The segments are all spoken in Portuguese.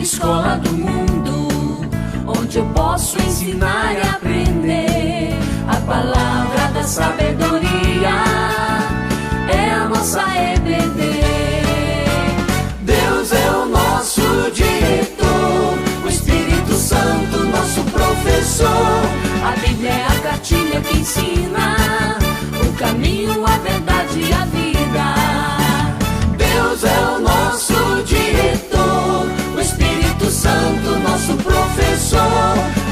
escola do mundo, onde eu posso ensinar e aprender. A palavra da sabedoria é a nossa EBD. Deus é o nosso diretor, o Espírito Santo nosso professor. A Bíblia é a cartilha que ensina o caminho, a verdade e a vida. Deus é o nosso diretor, o Espírito Santo nosso professor.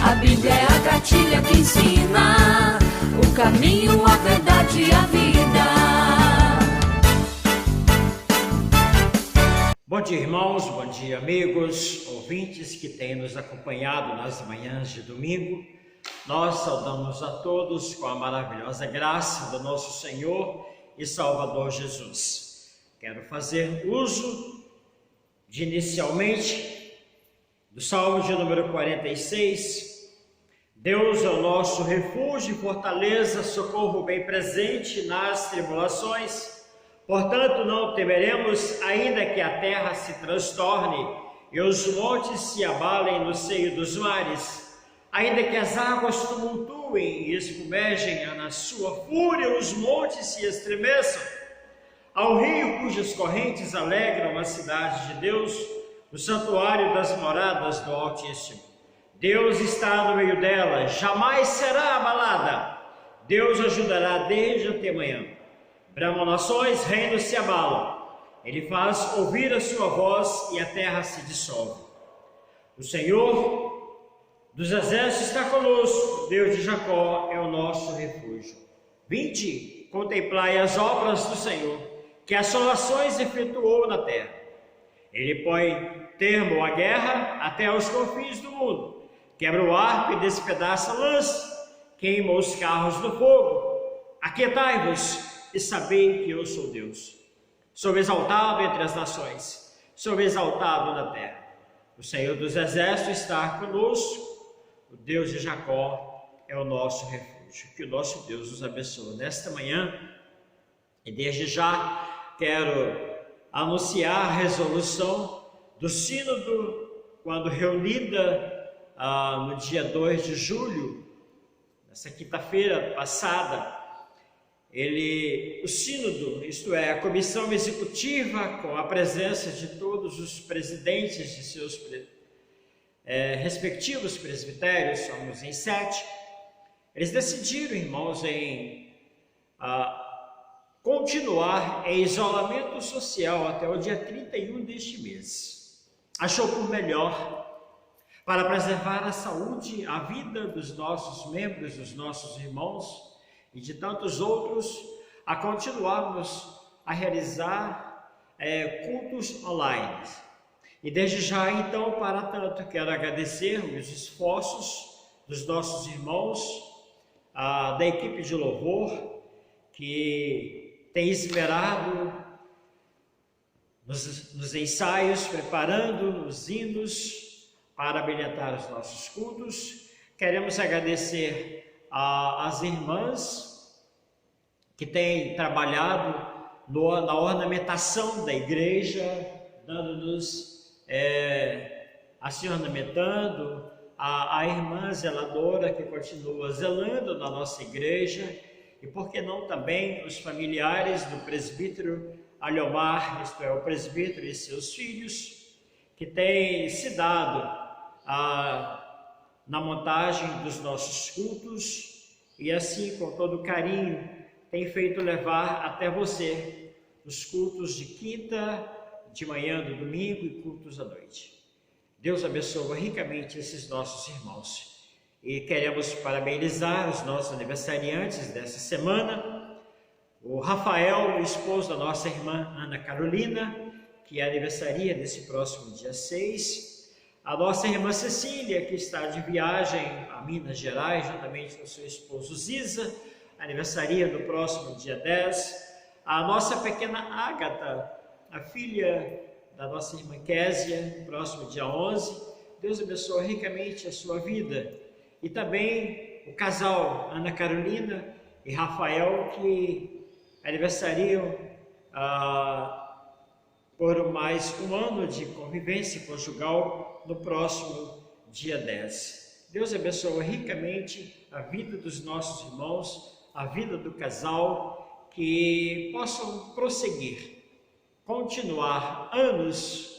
A Bíblia é a cartilha que ensina o caminho, a verdade e a vida. Bom dia, irmãos, bom dia, amigos, ouvintes que têm nos acompanhado nas manhãs de domingo. Nós saudamos a todos com a maravilhosa graça do nosso Senhor e Salvador Jesus. Quero fazer uso de inicialmente do Salmo de número 46. Deus é o nosso refúgio e fortaleza, socorro bem presente nas tribulações. Portanto, não temeremos, ainda que a terra se transtorne e os montes se abalem no seio dos mares, ainda que as águas tumultuem e espumejem na sua fúria, os montes se estremeçam. Ao rio cujas correntes alegram a cidade de Deus, o santuário das moradas do Altíssimo. Deus está no meio dela, jamais será abalada. Deus ajudará desde antemanhã. Bramam nações, reinos se abalam. Ele faz ouvir a sua voz e a terra se dissolve. O Senhor dos exércitos está conosco, Deus de Jacó é o nosso refúgio. Vinde, contemplai as obras do Senhor, que assolações efetuou na terra. Ele põe termo à guerra até aos confins do mundo, quebra o arco e despedaça a lança, queima os carros do fogo. Aquietai-vos e sabei que eu sou Deus. Sou exaltado entre as nações, sou exaltado na terra. O Senhor dos exércitos está conosco, o Deus de Jacó é o nosso refúgio. Que o nosso Deus nos abençoe nesta manhã. E desde já quero anunciar a resolução do sínodo, quando reunida no dia 2 de julho, nessa quinta-feira passada. O sínodo, isto é, a comissão executiva, com a presença de todos os presidentes de seus respectivos presbitérios, somos em 7, eles decidiram, irmãos, em continuar em isolamento social até o dia 31 deste mês. Achou por melhor, para preservar a saúde, a vida dos nossos membros, dos nossos irmãos e de tantos outros, a continuarmos a realizar cultos online. E desde já, então, para tanto, quero agradecer os esforços dos nossos irmãos, da equipe de louvor, que tem esmerado nos ensaios, preparando os hinos para habilitar os nossos cultos. Queremos agradecer às irmãs que têm trabalhado na ornamentação da igreja, dando-nos, assim ornamentando, a irmã zeladora que continua zelando na nossa igreja, e por que não também os familiares do presbítero Aliomar, isto é, o presbítero e seus filhos, que têm se dado na montagem dos nossos cultos, e assim, com todo carinho, tem feito levar até você os cultos de quinta, de manhã, do domingo e cultos à noite. Deus abençoe ricamente esses nossos irmãos. E queremos parabenizar os nossos aniversariantes dessa semana, o Rafael, o esposo da nossa irmã Ana Carolina, que é aniversaria nesse próximo dia 6, a nossa irmã Cecília, que está de viagem a Minas Gerais, juntamente com seu esposo Ziza, aniversaria no próximo dia 10, a nossa pequena Ágata, a filha da nossa irmã Késia, no próximo dia 11, Deus abençoe ricamente a sua vida, e também o casal Ana Carolina e Rafael, que aniversariam por mais um ano de convivência conjugal no próximo dia 10. Deus abençoe ricamente a vida dos nossos irmãos, a vida do casal, que possam prosseguir, continuar anos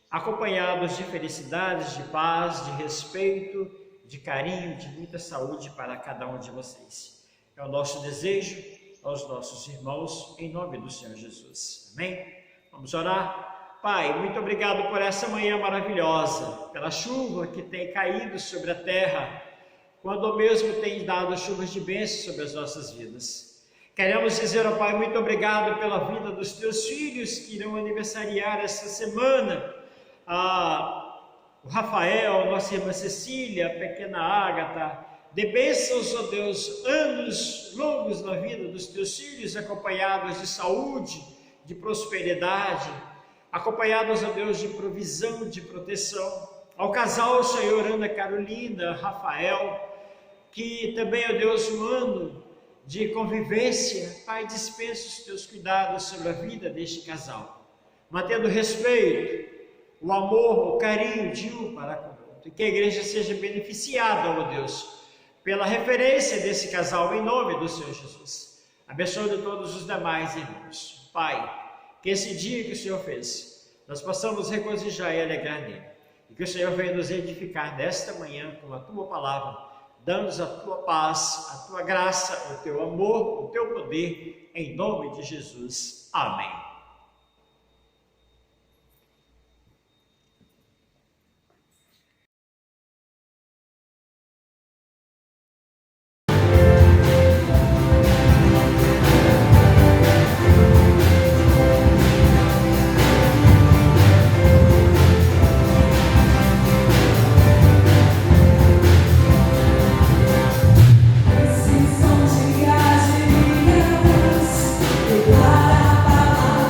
acompanhados de felicidades, de paz, de respeito, de carinho, de muita saúde para cada um de vocês. É o nosso desejo aos nossos irmãos, em nome do Senhor Jesus. Amém? Vamos orar? Pai, muito obrigado por essa manhã maravilhosa, pela chuva que tem caído sobre a terra, quando mesmo tem dado chuvas de bênção sobre as nossas vidas. Queremos dizer ao Pai, muito obrigado pela vida dos teus filhos que irão aniversariar essa semana. O Rafael, nossa irmã Cecília, a pequena Ágata. Dê bênçãos, ó Deus, anos longos na vida dos teus filhos, acompanhados de saúde, de prosperidade, acompanhados, ó Deus, de provisão, de proteção. Ao casal, Senhor, Ana Carolina, Rafael, que também, ó Deus, um ano de convivência, Pai, dispensa os teus cuidados sobre a vida deste casal, mantendo o respeito, o amor, o carinho de um para com o outro, e que a igreja seja beneficiada, ó Deus, pela referência desse casal, em nome do Senhor Jesus. Abençoe todos os demais irmãos. Pai, que esse dia que o Senhor fez, nós possamos regozijar e alegrar nele, e que o Senhor venha nos edificar nesta manhã com a tua palavra, dando-nos a tua paz, a tua graça, o teu amor, o teu poder, em nome de Jesus. Amém. Para a palavra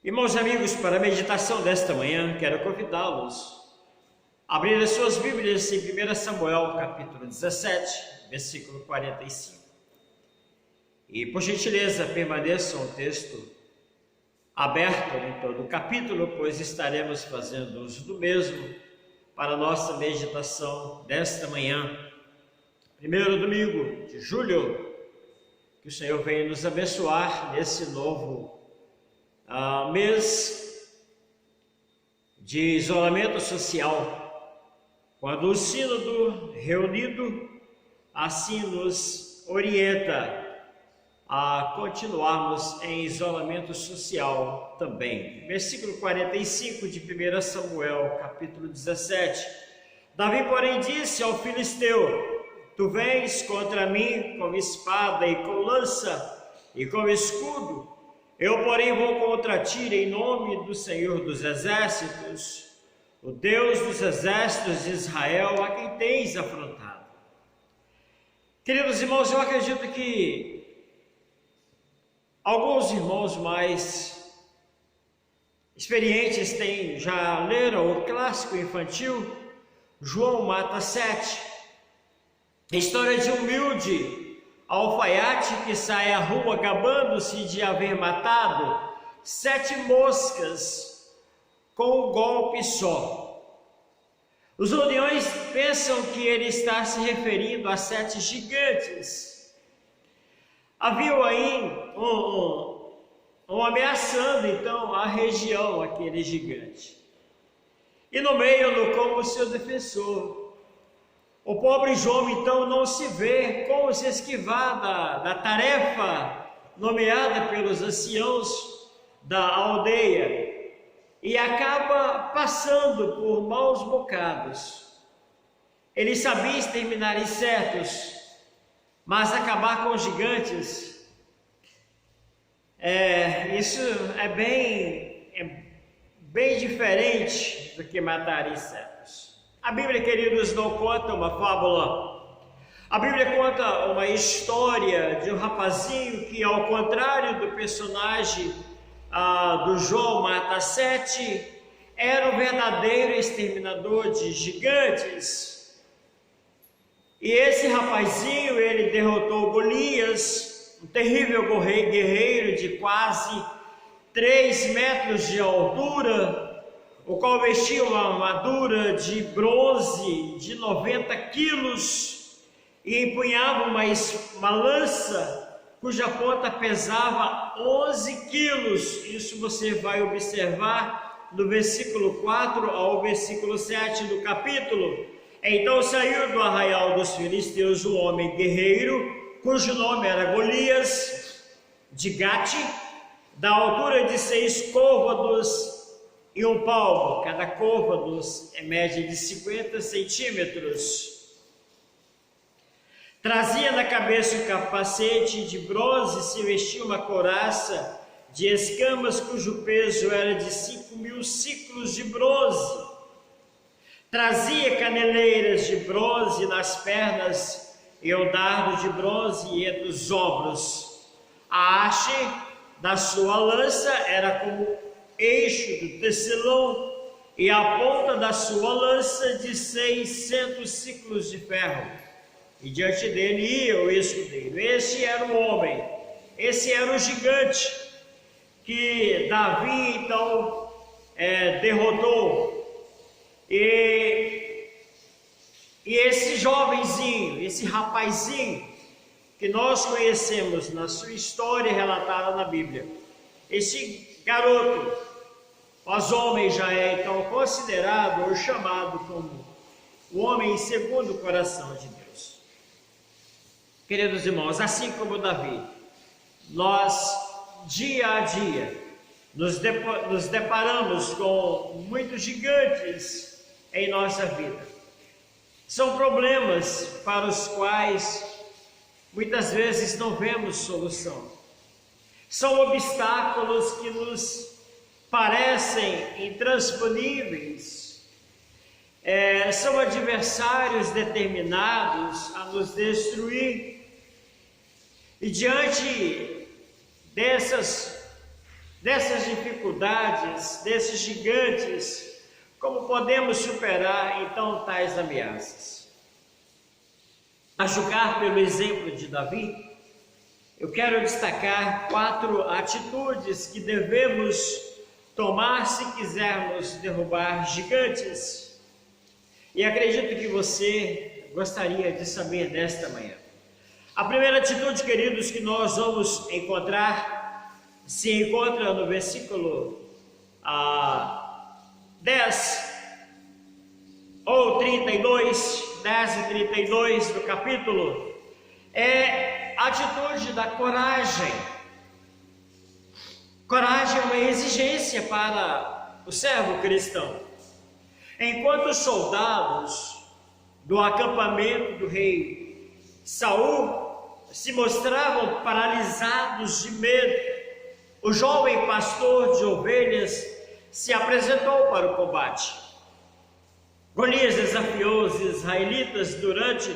Irmãos e amigos, para a meditação desta manhã, quero convidá-los a abrir as suas Bíblias em 1 Samuel, capítulo 17, versículo 45. E, por gentileza, permaneçam o texto aberto em todo o capítulo, pois estaremos fazendo uso do mesmo para a nossa meditação desta manhã. Primeiro domingo de julho, que o Senhor venha nos abençoar nesse novo mês de isolamento social, quando o sínodo reunido assim nos orienta a continuarmos em isolamento social também. Versículo 45 de 1 Samuel, capítulo 17. Davi, porém, disse ao filisteu: Tu vens contra mim com espada e com lança e com escudo. Eu, porém, vou contra ti em nome do Senhor dos Exércitos, o Deus dos Exércitos de Israel, a quem tens afrontado. Queridos irmãos, eu acredito que alguns irmãos mais experientes já leram o clássico infantil João mata 7. A história de um humilde alfaiate que sai à rua gabando-se de haver matado 7 moscas com um golpe só. Os olhões pensam que ele está se referindo a 7 gigantes. Havia aí um ameaçando então a região, aquele gigante. E no meio, como seu defensor, o pobre João então não se vê como se esquivar da tarefa nomeada pelos anciãos da aldeia e acaba passando por maus bocados. Ele sabia exterminar insetos, mas acabar com gigantes, isso é bem diferente do que matar insetos. A Bíblia, queridos, não conta uma fábula. A Bíblia conta uma história de um rapazinho que, ao contrário do personagem do João mata 7, era um verdadeiro exterminador de gigantes. E esse rapazinho, ele derrotou Golias, um terrível guerreiro de quase 3 metros de altura, o qual vestia uma armadura de bronze de 90 quilos e empunhava uma lança cuja ponta pesava 11 quilos. Isso você vai observar no versículo 4 ao versículo 7 do capítulo. Então saiu do arraial dos filisteus um homem guerreiro, cujo nome era Golias, de Gate, da altura de 6 côvados e 1 palmo, cada côvados é média de 50 centímetros. Trazia na cabeça um capacete de bronze, se vestia uma couraça de escamas, cujo peso era de 5.000 ciclos de bronze. Trazia caneleiras de bronze nas pernas e um dardo de bronze entre os ombros. A haste da sua lança era como eixo do tecelão, e a ponta da sua lança de 600 ciclos de ferro. E diante dele ia o escudeiro. Esse era o homem, esse era o gigante que Davi então derrotou. E esse jovenzinho, esse rapazinho que nós conhecemos na sua história relatada na Bíblia, esse garoto, os homens, já é então considerado ou chamado como o homem segundo o coração de Deus. Queridos irmãos, assim como Davi, nós dia a dia nos deparamos com muitos gigantes em nossa vida. São problemas para os quais muitas vezes não vemos solução. São obstáculos que nos parecem intransponíveis, são adversários determinados a nos destruir. E diante dessas dessas dificuldades, desses gigantes, como podemos superar então tais ameaças? A julgar pelo exemplo de Davi, eu quero destacar 4 atitudes que devemos tomar se quisermos derrubar gigantes. E acredito que você gostaria de saber desta manhã. A primeira atitude, queridos, que nós vamos encontrar, se encontra no versículo 10 ou 32, 10 e 32 do capítulo, é a atitude da coragem. Coragem é uma exigência para o servo cristão. Enquanto os soldados do acampamento do rei Saul se mostravam paralisados de medo, o jovem pastor de ovelhas se apresentou para o combate. Golias desafiou os israelitas durante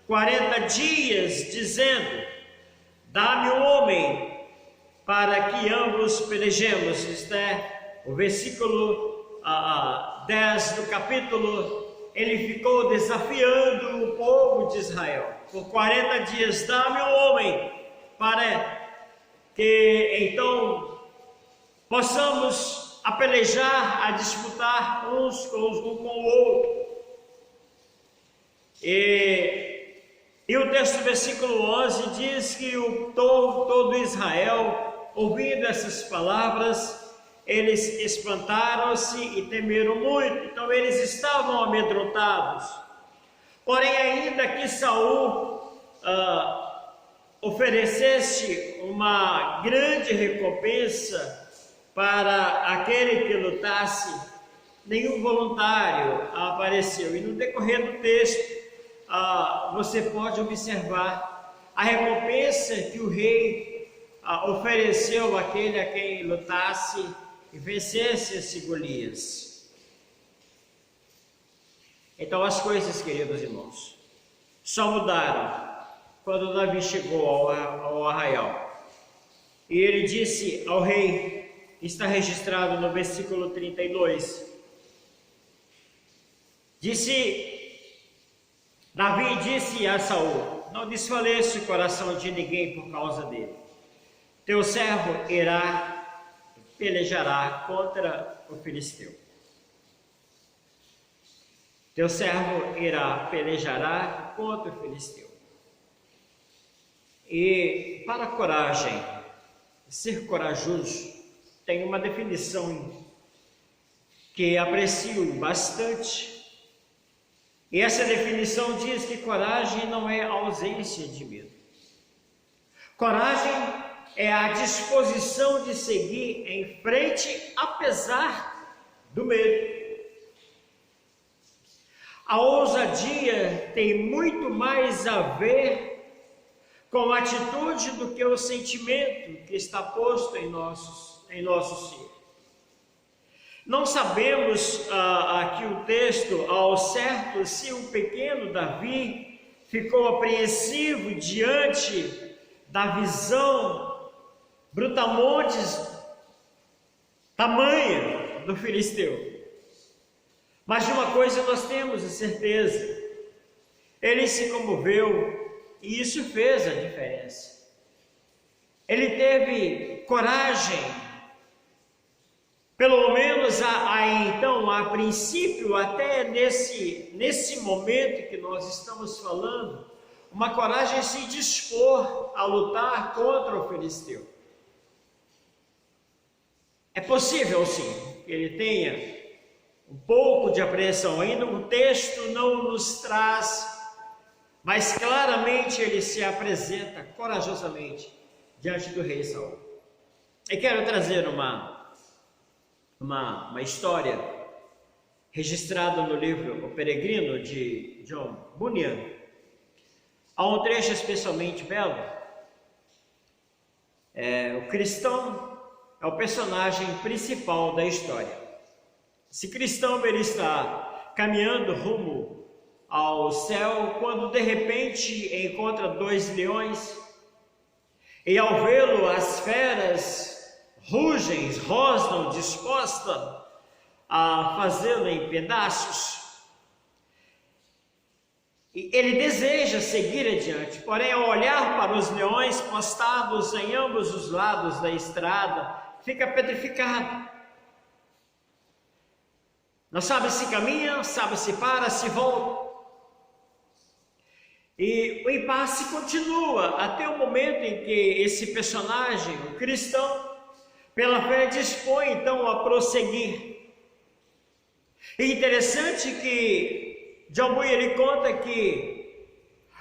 40 dias, dizendo: dá-me um homem para que ambos pelejemos. Isto é o versículo 10 do capítulo. Ele ficou desafiando o povo de Israel por 40 dias. Dá-me um homem para que então possamos a pelejar, a disputar uns com o outro. E o texto do versículo 11 diz que todo Israel, ouvindo essas palavras, eles espantaram-se e temeram muito. Então eles estavam amedrontados. Porém, ainda que Saul oferecesse uma grande recompensa para aquele que lutasse, nenhum voluntário apareceu. E no decorrer do texto, você pode observar a recompensa que o rei ofereceu àquele a quem lutasse e vencesse esse Golias. Então as coisas, queridos irmãos, só mudaram quando Davi chegou ao arraial. E ele disse ao rei, está registrado no versículo 32, Davi disse a Saul: não desfaleça o coração de ninguém por causa dele. Teu servo pelejará contra o filisteu. Teu servo pelejará contra o filisteu. E para a coragem, ser corajoso, tem uma definição que aprecio bastante. E essa definição diz que coragem não é ausência de medo. Coragem é a disposição de seguir em frente apesar do medo. A ousadia tem muito mais a ver com a atitude do que o sentimento que está posto em nosso ser. Não sabemos aqui o texto ao certo se o pequeno Davi ficou apreensivo diante da visão brutamontes tamanha do filisteu. Mas de uma coisa nós temos a certeza: ele se comoveu e isso fez a diferença. Ele teve coragem, pelo menos então, a princípio, até nesse momento que nós estamos falando, uma coragem se dispor a lutar contra o filisteu. É possível, sim, que ele tenha um pouco de apreensão. Ainda o texto não nos traz, mas claramente ele se apresenta corajosamente diante do rei Saul. E quero trazer uma história registrada no livro O Peregrino, de John Bunyan. Há um trecho especialmente belo. O cristão é o personagem principal da história. Esse cristão, ele está caminhando rumo ao céu, quando de repente encontra 2 leões, e ao vê-lo as feras rugem, rosnam, disposta a fazê-lo em pedaços. E ele deseja seguir adiante, porém, ao olhar para os leões postados em ambos os lados da estrada, fica petrificado. Não sabe se caminha, sabe se para, se volta. E o impasse continua até o momento em que esse personagem, o cristão, pela fé dispõe então a prosseguir. E interessante que John Bunyan ele conta que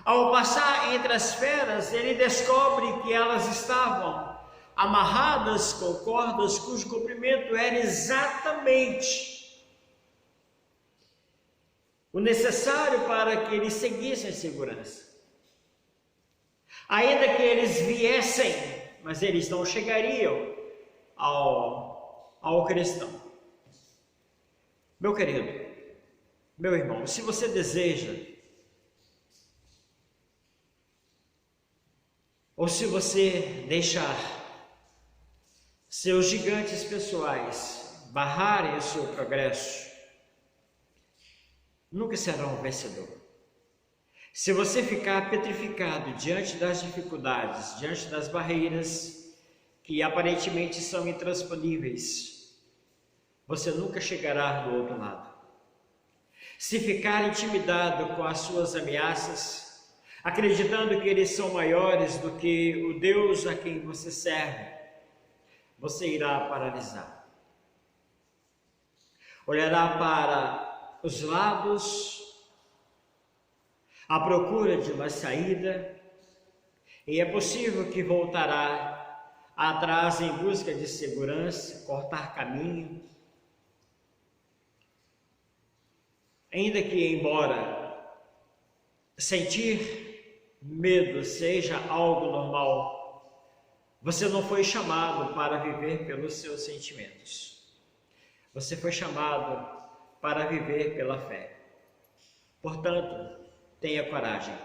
ao passar entre as feras, ele descobre que elas estavam amarradas com cordas cujo comprimento era exatamente o necessário para que eles seguissem em segurança. Ainda que eles viessem, mas eles não chegariam ao cristão. Meu querido, meu irmão, se você deseja, ou se você deixar seus gigantes pessoais barrarem o seu progresso, nunca será um vencedor. Se você ficar petrificado diante das dificuldades, diante das barreiras que aparentemente são intransponíveis, você nunca chegará do outro lado. Se ficar intimidado com as suas ameaças, acreditando que eles são maiores do que o Deus a quem você serve, você irá paralisar. Olhará para os lados à procura de uma saída, e é possível que voltará atrás em busca de segurança, cortar caminho, ainda que embora sentir medo seja algo normal, você não foi chamado para viver pelos seus sentimentos, você foi chamado para viver pela fé. Portanto, tenha coragem.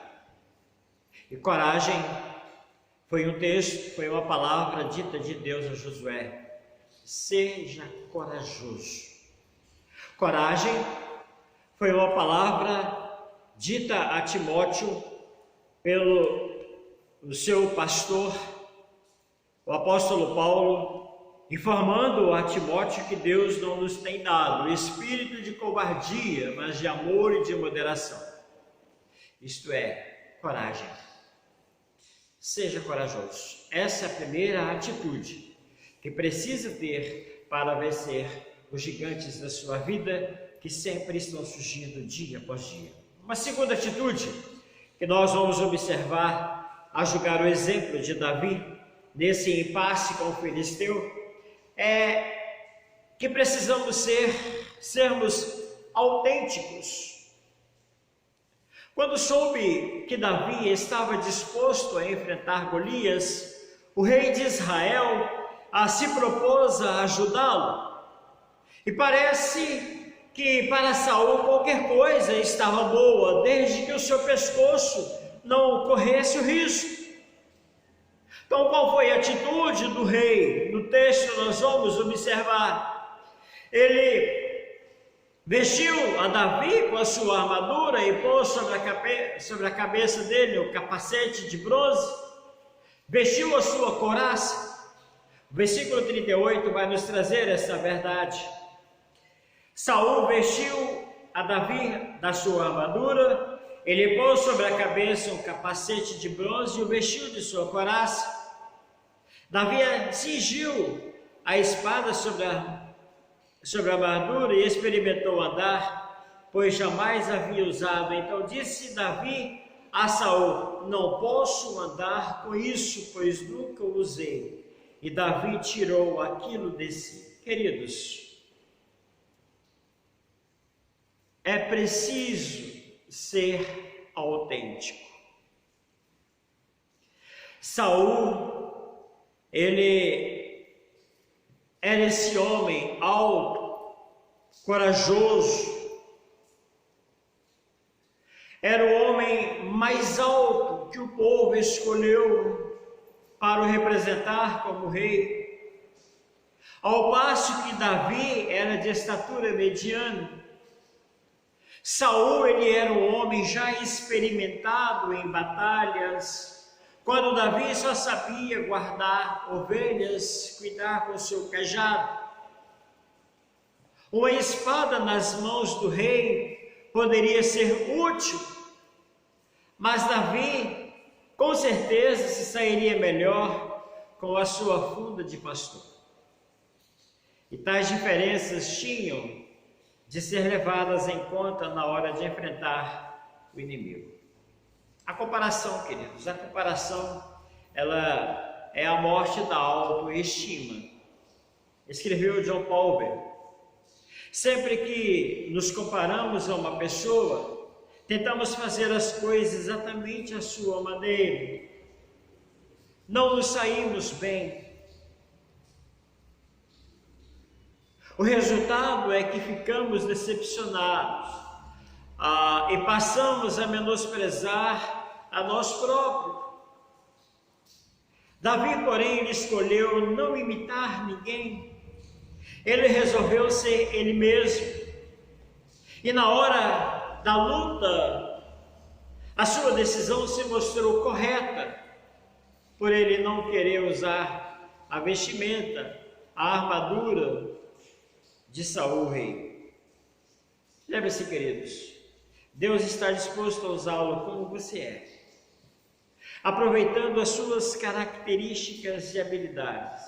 E coragem foi um texto, foi uma palavra dita de Deus a Josué. Seja corajoso. Coragem foi uma palavra dita a Timóteo pelo seu pastor, o apóstolo Paulo, informando a Timóteo que Deus não nos tem dado o espírito de covardia, mas de amor e de moderação. Isto é, coragem. Seja corajoso. Essa é a primeira atitude que precisa ter para vencer os gigantes da sua vida, que sempre estão surgindo dia após dia. Uma segunda atitude que nós vamos observar, a julgar o exemplo de Davi, nesse impasse com o filisteu, é que precisamos sermos autênticos. Quando soube que Davi estava disposto a enfrentar Golias, o rei de Israel se propôs a ajudá-lo. E parece que para Saul qualquer coisa estava boa, desde que o seu pescoço não corresse o risco. Então, qual foi a atitude do rei? No texto nós vamos observar. Ele vestiu a Davi com a sua armadura e pôs sobre a cabeça dele o capacete de bronze, vestiu a sua couraça. O versículo 38 vai nos trazer essa verdade. Saul vestiu a Davi da sua armadura, ele pôs sobre a cabeça um capacete de bronze e o vestiu de sua couraça. Davi cingiu a espada sobre a armadura e experimentou andar, pois jamais havia usado. Então disse Davi a Saul: não posso andar com isso, pois nunca usei. E Davi tirou aquilo de si. Queridos, é preciso ser autêntico. Saul, ele era esse homem alto, corajoso, era o homem mais alto que o povo escolheu para o representar como rei. Ao passo que Davi era de estatura mediana, Saul ele era um homem já experimentado em batalhas, quando Davi só sabia guardar ovelhas, cuidar com seu cajado. Uma espada nas mãos do rei poderia ser útil, mas Davi com certeza se sairia melhor com a sua funda de pastor. E tais diferenças tinham de ser levadas em conta na hora de enfrentar o inimigo. A comparação, queridos, a comparação, ela é a morte da autoestima. Escreveu John Palmer. Sempre que nos comparamos a uma pessoa, tentamos fazer as coisas exatamente à sua maneira. Não nos saímos bem. O resultado é que ficamos decepcionados e passamos a menosprezar a nós próprios. Davi, porém, ele escolheu não imitar ninguém. Ele resolveu ser ele mesmo. E na hora da luta, a sua decisão se mostrou correta, por ele não querer usar a vestimenta, a armadura de Saul, rei. Lembre-se, queridos, Deus está disposto a usá-lo como você é, aproveitando as suas características e habilidades,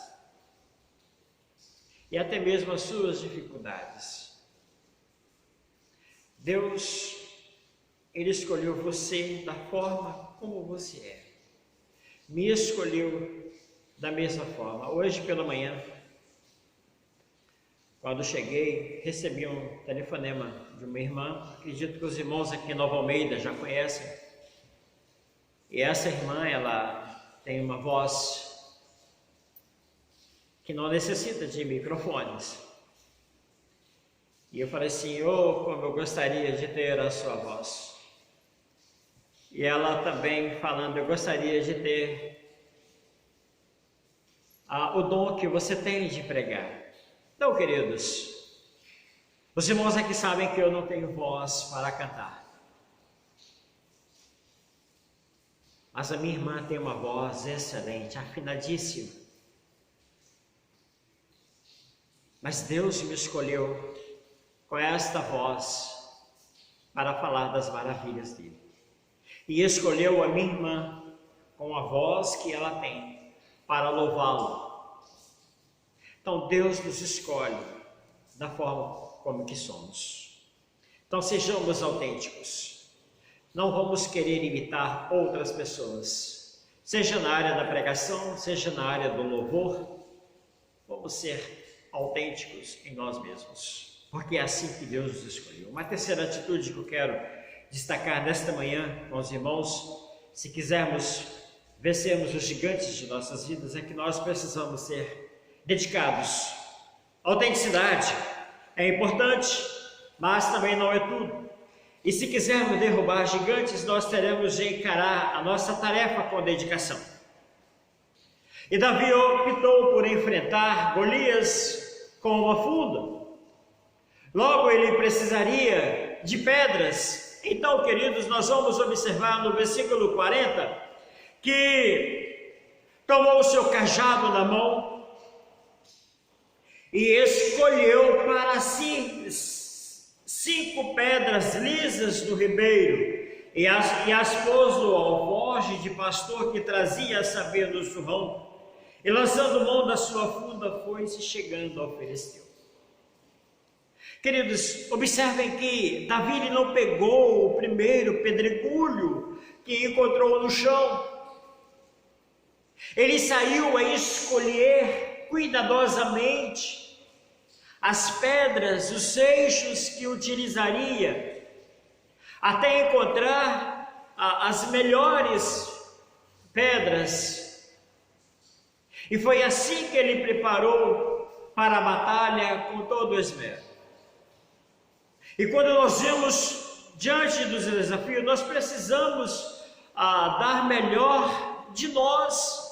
e até mesmo as suas dificuldades. Deus, ele escolheu você da forma como você é, me escolheu da mesma forma. Hoje pela manhã, quando cheguei, recebi um telefonema de uma irmã, acredito que os irmãos aqui em Nova Almeida já conhecem. E essa irmã, ela tem uma voz que não necessita de microfones. E eu falei assim, como eu gostaria de ter a sua voz. E ela também falando, eu gostaria de ter o dom que você tem de pregar. Então, queridos, os irmãos aqui sabem que eu não tenho voz para cantar. Mas a minha irmã tem uma voz excelente, afinadíssima. Mas Deus me escolheu com esta voz para falar das maravilhas dele. E escolheu a minha irmã com a voz que ela tem para louvá-lo. Então Deus nos escolhe da forma como que somos. Então sejamos autênticos. Não vamos querer imitar outras pessoas. Seja na área da pregação, seja na área do louvor. Vamos ser autênticos em nós mesmos. Porque é assim que Deus nos escolheu. Uma terceira atitude que eu quero destacar nesta manhã com os irmãos, se quisermos vencermos os gigantes de nossas vidas, é que nós precisamos ser dedicados. Autenticidade é importante, mas também não é tudo. E se quisermos derrubar gigantes, nós teremos de encarar a nossa tarefa com dedicação. E Davi optou por enfrentar Golias com uma funda. Logo ele precisaria de pedras. Então, queridos, nós vamos observar no versículo 40 que tomou o seu cajado na mão e escolheu para si 5 pedras lisas do ribeiro e as pôs no alforje de pastor que trazia a saber do surrão, e lançando mão da sua funda foi-se chegando ao filisteu. Queridos, observem que Davi não pegou o primeiro pedregulho que encontrou no chão. Ele saiu a escolher cuidadosamente as pedras, os seixos que utilizaria, até encontrar as melhores pedras. E foi assim que ele preparou para a batalha com todo o esmero. E quando nós vemos diante dos desafios, nós precisamos dar melhor de nós.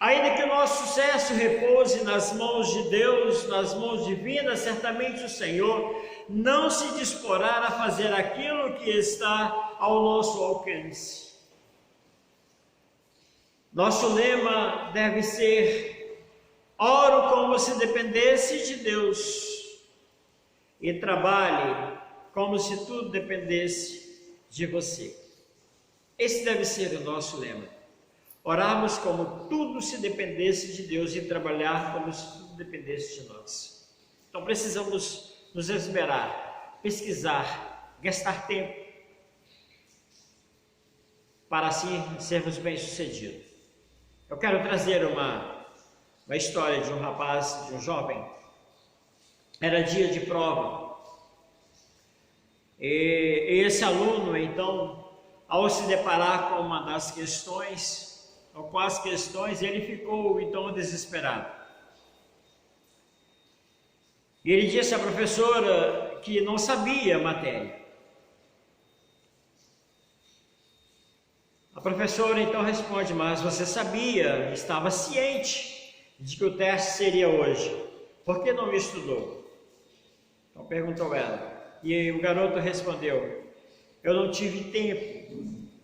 Ainda que o nosso sucesso repouse nas mãos de Deus, nas mãos divinas, certamente o Senhor não se disporá a fazer aquilo que está ao nosso alcance. Nosso lema deve ser: oro como se dependesse de Deus e trabalhe como se tudo dependesse de você. Esse deve ser o nosso lema. Orarmos como tudo se dependesse de Deus e trabalhar como se tudo dependesse de nós. Então precisamos nos esmerar, pesquisar, gastar tempo para assim sermos bem-sucedidos. Eu quero trazer uma história de um rapaz, de um jovem. Era dia de prova. E esse aluno, então, ao se deparar com uma das questões, ou com as questões, ele ficou então desesperado. E ele disse à professora que não sabia a matéria. A professora então responde: mas você sabia, estava ciente de que o teste seria hoje, por que não estudou? Então perguntou ela, e o garoto respondeu: eu não tive tempo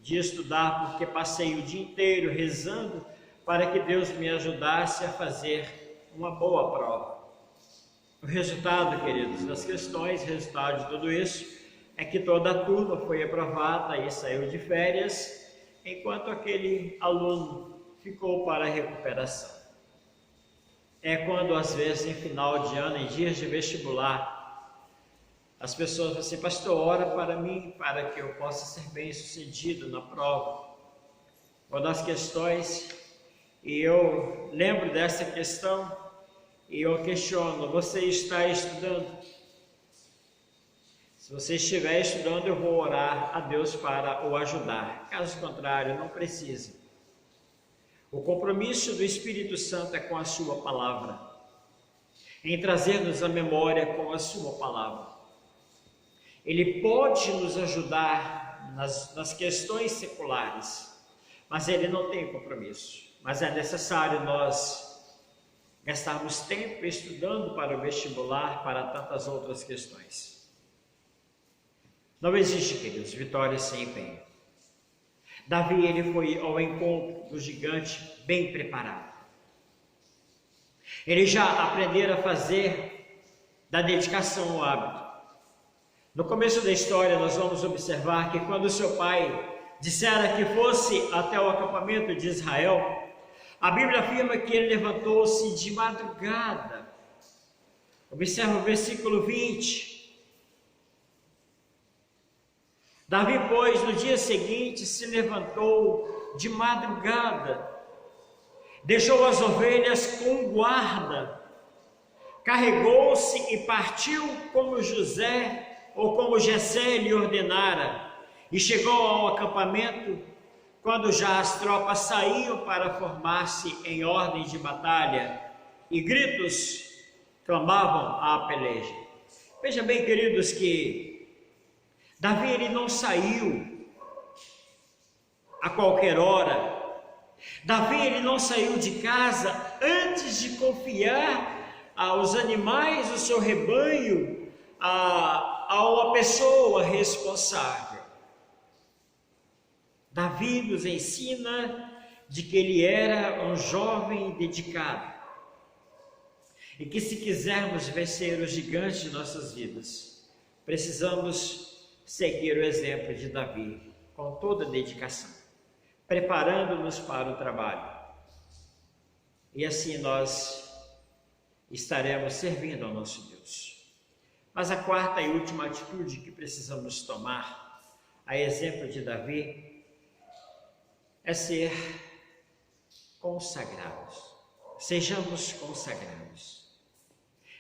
de estudar porque passei o dia inteiro rezando para que Deus me ajudasse a fazer uma boa prova. O resultado, queridos, das questões, o resultado de tudo isso é que toda a turma foi aprovada e saiu de férias, enquanto aquele aluno ficou para a recuperação. É quando, às vezes, em final de ano, em dias de vestibular, as pessoas falam assim: pastor, ora para mim, para que eu possa ser bem sucedido na prova. Uma das questões, e eu lembro dessa questão, e eu questiono: você está estudando? Se você estiver estudando, eu vou orar a Deus para o ajudar. Caso contrário, não precisa. O compromisso do Espírito Santo é com a sua palavra, em trazer-nos a memória com a sua palavra. Ele pode nos ajudar nas questões seculares, mas ele não tem compromisso. Mas é necessário nós gastarmos tempo estudando para o vestibular, para tantas outras questões. Não existe, queridos, vitória sem empenho. Davi, ele foi ao encontro do gigante bem preparado. Ele já aprendera a fazer da dedicação um hábito. No começo da história, nós vamos observar que quando seu pai dissera que fosse até o acampamento de Israel, a Bíblia afirma que ele levantou-se de madrugada. Observa o versículo 20. Davi, pois, no dia seguinte se levantou de madrugada, deixou as ovelhas com guarda, carregou-se e partiu como José ou como Jessé lhe ordenara, e chegou ao acampamento quando já as tropas saíam para formar-se em ordem de batalha, e gritos clamavam à peleja. Veja bem, queridos, que Davi, ele não saiu a qualquer hora. Davi, ele não saiu de casa antes de confiar aos animais, o seu rebanho, a uma pessoa responsável. Davi nos ensina de que ele era um jovem dedicado e que, se quisermos vencer os gigantes de nossas vidas, precisamos seguir o exemplo de Davi com toda a dedicação, preparando-nos para o trabalho. E assim nós estaremos servindo ao nosso Deus. Mas a quarta e última atitude que precisamos tomar, a exemplo de Davi, é ser consagrados. Sejamos consagrados.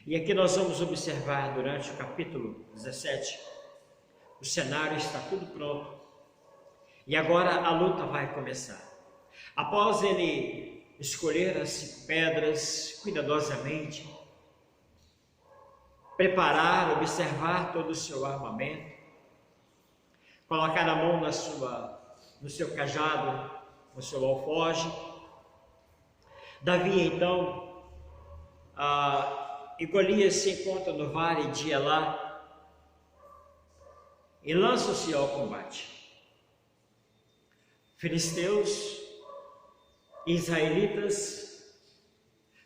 E aqui nós vamos observar durante o capítulo 17, o cenário está tudo pronto. E agora a luta vai começar. Após ele escolher as 5 pedras cuidadosamente, preparar, observar todo o seu armamento, colocar a mão no seu cajado, no seu alforje, Davi então e Golias se encontram no vale de Elá e lançam-se ao combate. Filisteus e israelitas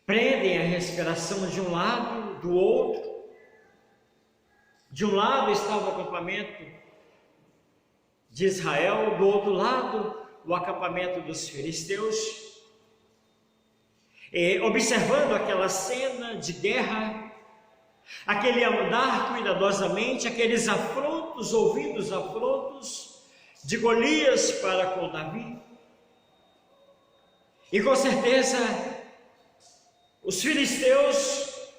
prendem a respiração de um lado, do outro. De um lado estava o acampamento de Israel, do outro lado o acampamento dos filisteus. E observando aquela cena de guerra, aquele andar cuidadosamente, aqueles afrontos, ouvidos afrontos de Golias para com Davi. E com certeza os filisteus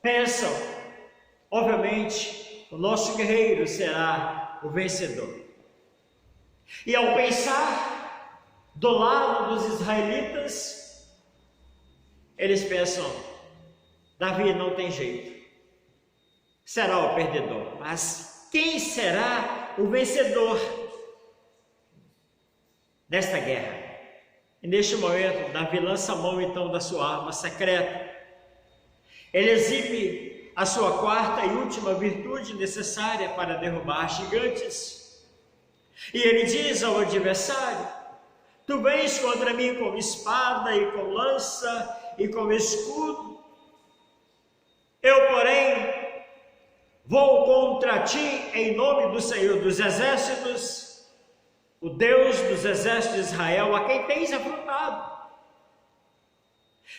pensam, obviamente, o nosso guerreiro será o vencedor. E ao pensar do lado dos israelitas, eles pensam, Davi não tem jeito, será o perdedor. Mas quem será o vencedor desta guerra? E neste momento, Davi lança a mão então da sua arma secreta. Ele exibe a sua quarta e última virtude necessária para derrubar gigantes. E ele diz ao adversário, tu vens contra mim com espada e com lança e com escudo. Eu, porém, vou contra ti em nome do Senhor dos Exércitos, o Deus dos exércitos de Israel, a quem tens afrontado.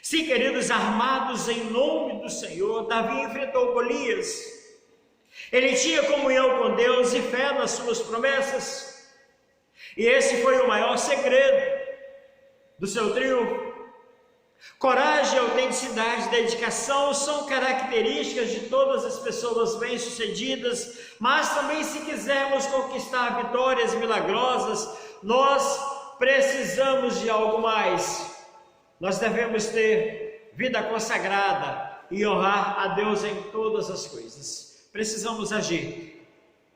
Sim, queridos, armados em nome do Senhor, Davi enfrentou Golias. Ele tinha comunhão com Deus e fé nas suas promessas. E esse foi o maior segredo do seu triunfo. Coragem, autenticidade, dedicação são características de todas as pessoas bem-sucedidas, mas também, se quisermos conquistar vitórias milagrosas, nós precisamos de algo mais. Nós devemos ter vida consagrada e honrar a Deus em todas as coisas. Precisamos agir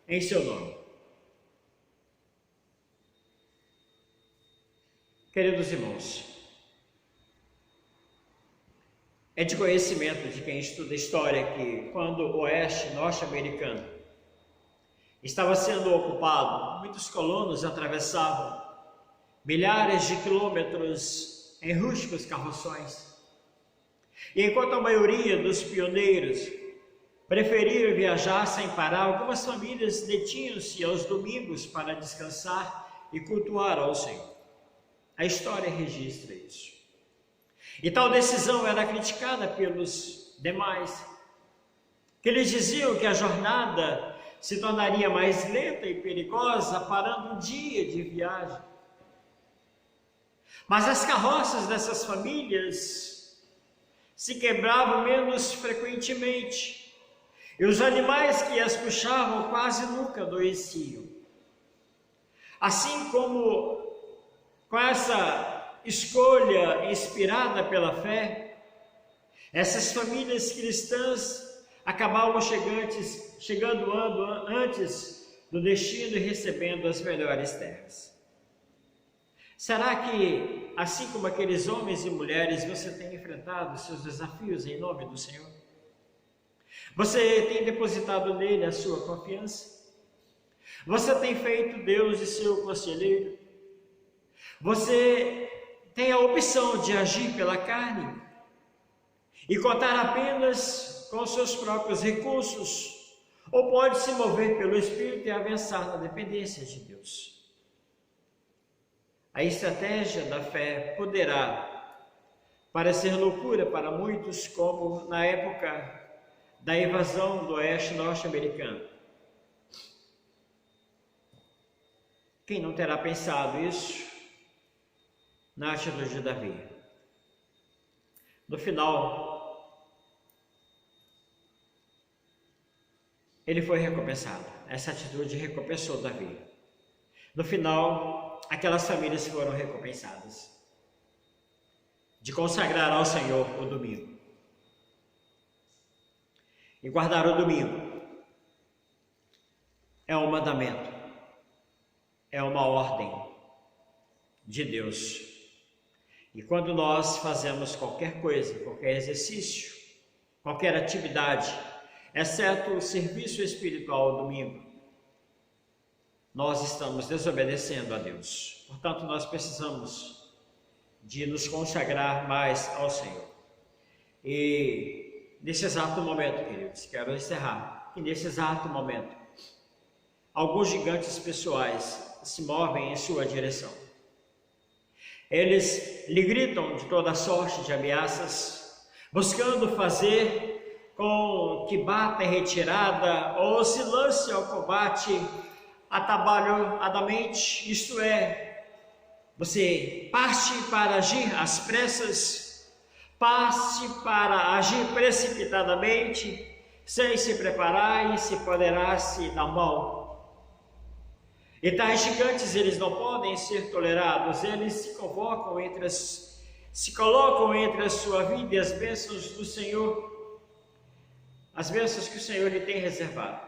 em seu nome. Queridos irmãos, é de conhecimento de quem estuda história que quando o oeste norte-americano estava sendo ocupado, muitos colonos atravessavam milhares de quilômetros em rústicos carroções. E enquanto a maioria dos pioneiros preferiram viajar sem parar, algumas famílias detinham-se aos domingos para descansar e cultuar ao Senhor. A história registra isso. E tal decisão era criticada pelos demais, que eles diziam que a jornada se tornaria mais lenta e perigosa, parando um dia de viagem. Mas as carroças dessas famílias se quebravam menos frequentemente, e os animais que as puxavam quase nunca adoeciam. Assim como com essa escolha inspirada pela fé, essas famílias cristãs acabavam chegando antes do destino e recebendo as melhores terras. Será que, assim como aqueles homens e mulheres, você tem enfrentado seus desafios em nome do Senhor? Você tem depositado nele a sua confiança? Você tem feito Deus de seu conselheiro? Você tem a opção de agir pela carne e contar apenas com seus próprios recursos, ou pode se mover pelo Espírito e avançar na dependência de Deus. A estratégia da fé poderá parecer loucura para muitos, como na época da invasão do oeste norte-americano. Quem não terá pensado isso na atitude de Davi? No final, ele foi recompensado. Essa atitude recompensou Davi. No final, aquelas famílias foram recompensadas de consagrar ao Senhor o domingo. E guardar o domingo é um mandamento, é uma ordem de Deus. E quando nós fazemos qualquer coisa, qualquer exercício, qualquer atividade, exceto o serviço espiritual ao domingo, nós estamos desobedecendo a Deus. Portanto, nós precisamos de nos consagrar mais ao Senhor. E nesse exato momento, queridos, quero encerrar, que nesse exato momento, alguns gigantes pessoais se movem em sua direção. Eles lhe gritam de toda sorte de ameaças, buscando fazer com que bata em retirada ou se lance ao combate atabalhoadamente, isto é, você parte para agir às pressas, passe para agir precipitadamente, sem se preparar e se poderá se dar mal. E tais gigantes, eles não podem ser tolerados, eles se colocam entre a sua vida e as bênçãos do Senhor, as bênçãos que o Senhor lhe tem reservado.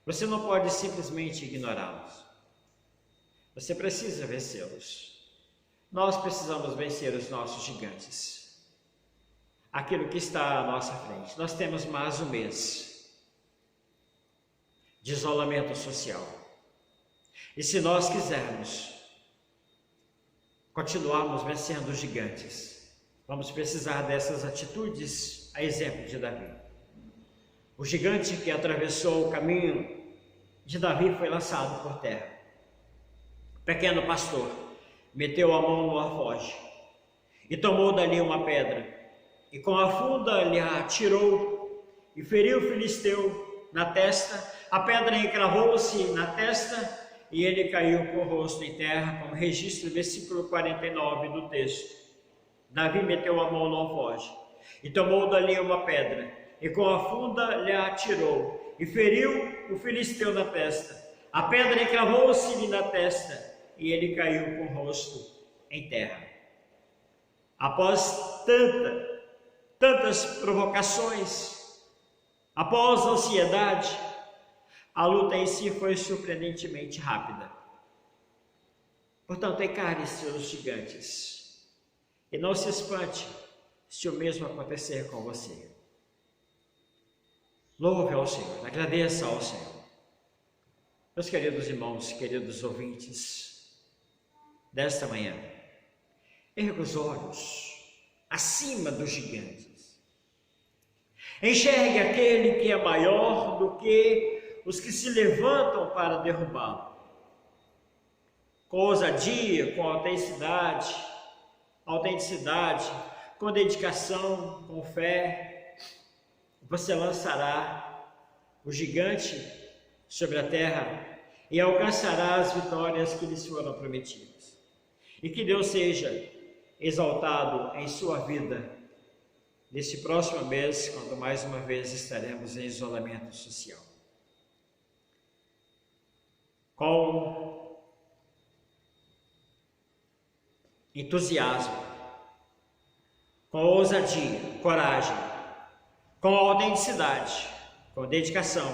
Você não pode simplesmente ignorá-los. Você precisa vencê-los. Nós precisamos vencer os nossos gigantes. Aquilo que está à nossa frente. Nós temos mais um mês de isolamento social. E se nós quisermos continuarmos vencendo os gigantes, vamos precisar dessas atitudes, a exemplo de Davi. O gigante que atravessou o caminho de Davi foi lançado por terra. O pequeno pastor meteu a mão no alforje e tomou dali uma pedra, e com a funda lhe atirou e feriu o filisteu na testa. A pedra encravou-se na testa e ele caiu com o rosto em terra, como registra o versículo 49 do texto. Davi meteu a mão no alforje e tomou dali uma pedra, e com a funda lhe atirou e feriu o filisteu na testa. A pedra encravou-se-lhe na testa e ele caiu com o rosto em terra. Após tantas provocações, após a ansiedade, a luta em si foi surpreendentemente rápida. Portanto, encare seus gigantes e não se espante se o mesmo acontecer com você. Louve ao Senhor, agradeça ao Senhor. Meus queridos irmãos, queridos ouvintes desta manhã, erga os olhos acima dos gigantes. Enxergue aquele que é maior do que os que se levantam para derrubá-lo. Com ousadia, com autenticidade, com dedicação, com fé, você lançará o gigante sobre a terra e alcançará as vitórias que lhes foram prometidas. E que Deus seja exaltado em sua vida neste próximo mês, quando mais uma vez estaremos em isolamento social. Com entusiasmo, com ousadia, coragem, com autenticidade, com dedicação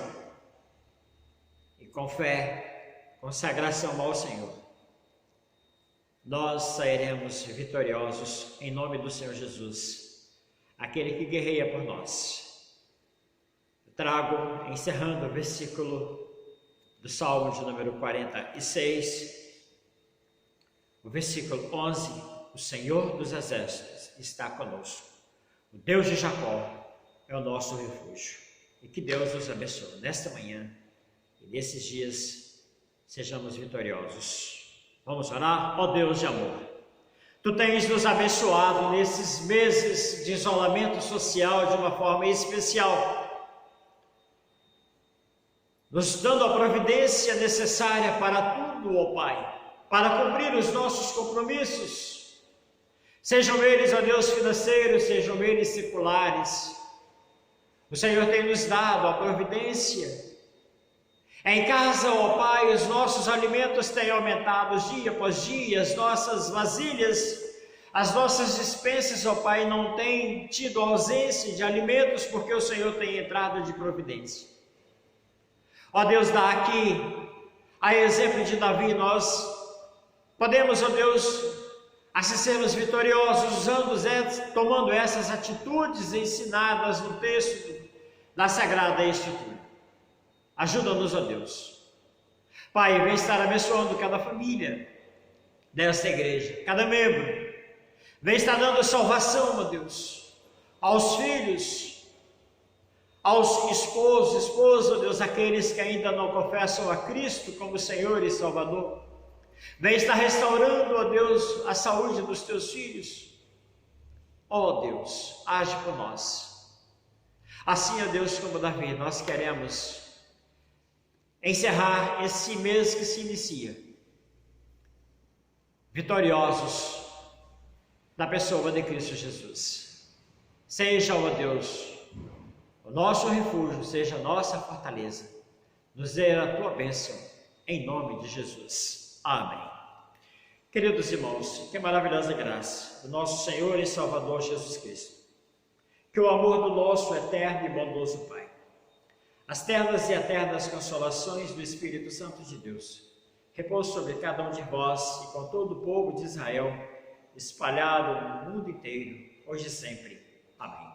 e com fé, consagração ao Senhor, nós sairemos vitoriosos em nome do Senhor Jesus, aquele que guerreia por nós. Eu trago, encerrando o versículo do Salmo de número 46, o versículo 11: o Senhor dos Exércitos está conosco, o Deus de Jacó é o nosso refúgio. E que Deus nos abençoe nesta manhã e nesses dias sejamos vitoriosos. Vamos orar? Ó Deus de amor, Tu tens nos abençoado nesses meses de isolamento social de uma forma especial, nos dando a providência necessária para tudo, ó Pai, para cumprir os nossos compromissos, sejam eles, ó Deus, financeiros, sejam eles seculares. O Senhor tem nos dado a providência. Em casa, ó Pai, os nossos alimentos têm aumentado dia após dia, as nossas vasilhas, as nossas despensas, ó Pai, não têm tido ausência de alimentos, porque o Senhor tem entrado de providência. Ó Deus, dá aqui, a exemplo de Davi, nós podemos, ó Deus, Assim sermos vitoriosos, tomando essas atitudes ensinadas no texto da Sagrada Escritura. Ajuda-nos, ó Deus. Pai, vem estar abençoando cada família desta igreja, cada membro. Vem estar dando salvação, ó Deus, aos filhos, aos esposos, esposas, ó Deus, aqueles que ainda não confessam a Cristo como Senhor e Salvador. Vem estar restaurando, ó Deus, a saúde dos teus filhos. Ó Deus, age por nós. Assim, ó Deus, como Davi, nós queremos encerrar esse mês que se inicia, vitoriosos na pessoa de Cristo Jesus. Seja, ó Deus, o nosso refúgio, seja a nossa fortaleza. Nos dê a tua bênção, em nome de Jesus. Amém. Queridos irmãos, que maravilhosa graça do nosso Senhor e Salvador Jesus Cristo. Que o amor do nosso eterno e bondoso Pai, as ternas e eternas consolações do Espírito Santo de Deus, repouse sobre cada um de vós e com todo o povo de Israel, espalhado no mundo inteiro, hoje e sempre. Amém.